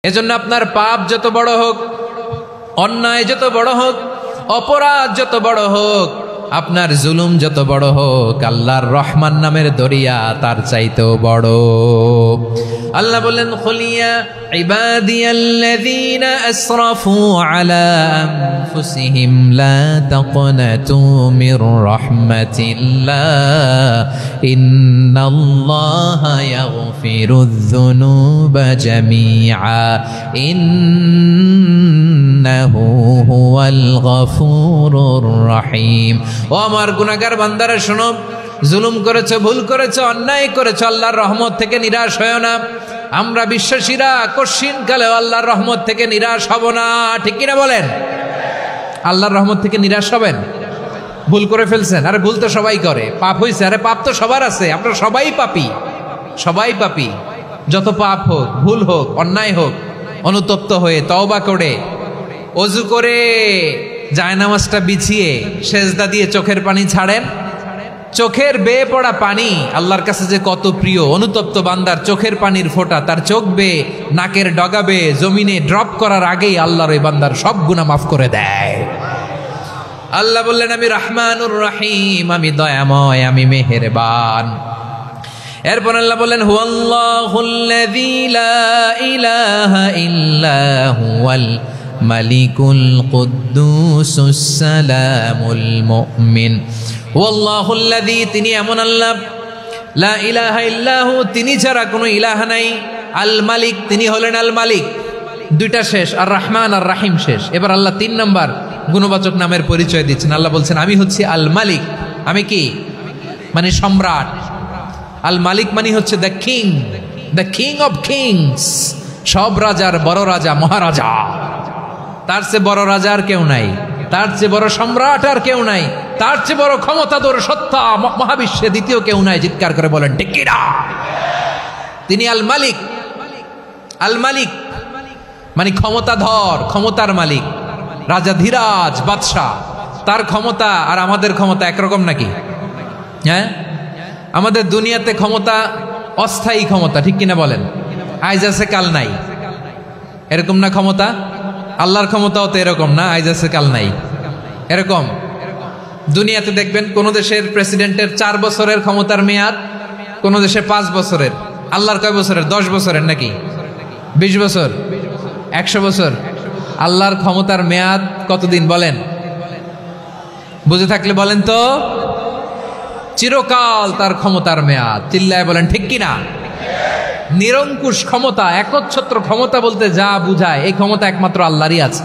এজন্য আপনার পাপ যত বড় হোক, অন্যায় যত বড় হোক, অপরাধ যত বড় হোক, আপনার জুলুম যত বড় হোক, আল্লাহর রহমান নামের দরিয়া তার চাইতেও বড়। আল্লাহ বলেন, খুলিয়া ইবাদিয়াল্লাযীনা আসরাফু আলা আনফুসিহিম লা তাকনাতু মির রাহমাতিল্লাহ ইন্নাল্লাহা ইয়াগফিরুয যুনুবা জামিআ ইন্নাহু হুয়াল গফুরুর রহিম। ও আমার গুনাহগার বান্দারা শোনো, জুলুম করেছো, ভুল করেছো, অন্যায় করেছো, আল্লাহর রহমত থেকে নিরাশ হয়ো না। আমরা বিশ্বাসীরা কশিনকালেও আল্লাহর রহমত থেকে নিরাশ হব না, ঠিক কিনা বলেন? আল্লাহর রহমত থেকে নিরাশ হবেন? ভুল করে ফেলছেন, আরে ভুল তো সবাই করে। পাপ হয়েছে, আরে পাপ তো সবার আছে, আমরা সবাই পাপী, সবাই পাপী। যত পাপ হোক, ভুল হোক, অন্যায় হোক, অনুতপ্ত হয়ে তওবা করে, ওযু করে, জায়নামাজটা বিছিয়ে সেজদা দিয়ে চোখের পানি ছাড়েন। চোখের বেয়ে পড়া পানি আল্লাহর কাছে যে কত প্রিয়। অনুতপ্ত বান্দার চোখের পানির ফোঁটা তার চোখ বেয়ে, নাকের ডগা বেয়ে জমিনে ড্রপ করার আগেই আল্লাহর ওই বান্দার সব গুনাহ মাফ করে দেয়। আল্লাহ বললেন, আমি রহমানুর রহিম, আমি দয়াময়, আমি মেহেরবান। এরপর আল্লাহ বললেন, হুয়াল্লাহুল্লাযী লা ইলাহা ইল্লা হুয়াল মালিকুল কুদ্দুসুস সালামুল মুমিন। ওয়াল্লাহুল্লাযী, তিনি এমন আল্লাহ, লা ইলাহা ইল্লাহু, তিনি ছাড়া কোনো ইলাহ নাই। আল মালিক, তিনি হলেন আল মালিক। দুইটা শেষ, আর রহমান আর রাহিম শেষ। এবার আল্লাহ 3 নম্বর গুণবাচক নামের পরিচয় দিচ্ছেন। আল্লাহ বলছেন, আমি হচ্ছি আল মালিক। আমি কি? মানে সম্রাট। আল মালিক মানে হচ্ছে the king, the king of kings. সব রাজার বড় রাজা, মহারাজা। তার চেয়ে বড় রাজা আর কেউ নাই, তার চেয়ে বড় সম্রাট আর কেউ নাই, তার চেয়ে বড় ক্ষমতাধর সত্তা মহাবিশ্বে দ্বিতীয় কেউ নাই। চিৎকার করে বলেন ঠিক কিনা? তিনি আল মালিক। আল মালিক মানে ক্ষমতাধর, ক্ষমতার মালিক, রাজা ধীরাজ বাদশাহ। তার ক্ষমতা আর আমাদের ক্ষমতা একরকম নাকি? হ্যাঁ, আমাদের দুনিয়াতে ক্ষমতা অস্থায়ী ক্ষমতা, ঠিক কিনা বলেন? আইজ আছে কাল নাই, এরকম না ক্ষমতা? আল্লাহর ক্ষমতাও তো এরকম না, আইজ আছে কাল নাই এরকম। দুনিয়াতে দেখবেন কোন দেশের প্রেসিডেন্টের 4 বছরের ক্ষমতার মেয়াদ, কোন দেশে 5 বছরের। আল্লাহর কয় বছরের? 10 বছরের নাকি 20 বছর, 100 বছর। আল্লাহর ক্ষমতার মেয়াদ কতদিন বলেন? বুঝে থাকলে বলেন তো। চিরকাল তার ক্ষমতার মেয়াদ। চিল্লায় বলেন ঠিক কিনা? নিরঙ্কুশ ক্ষমতা, একচ্ছত্র ক্ষমতা বলতে যা বুঝায়, এই ক্ষমতা একমাত্র আল্লাহরই আছে।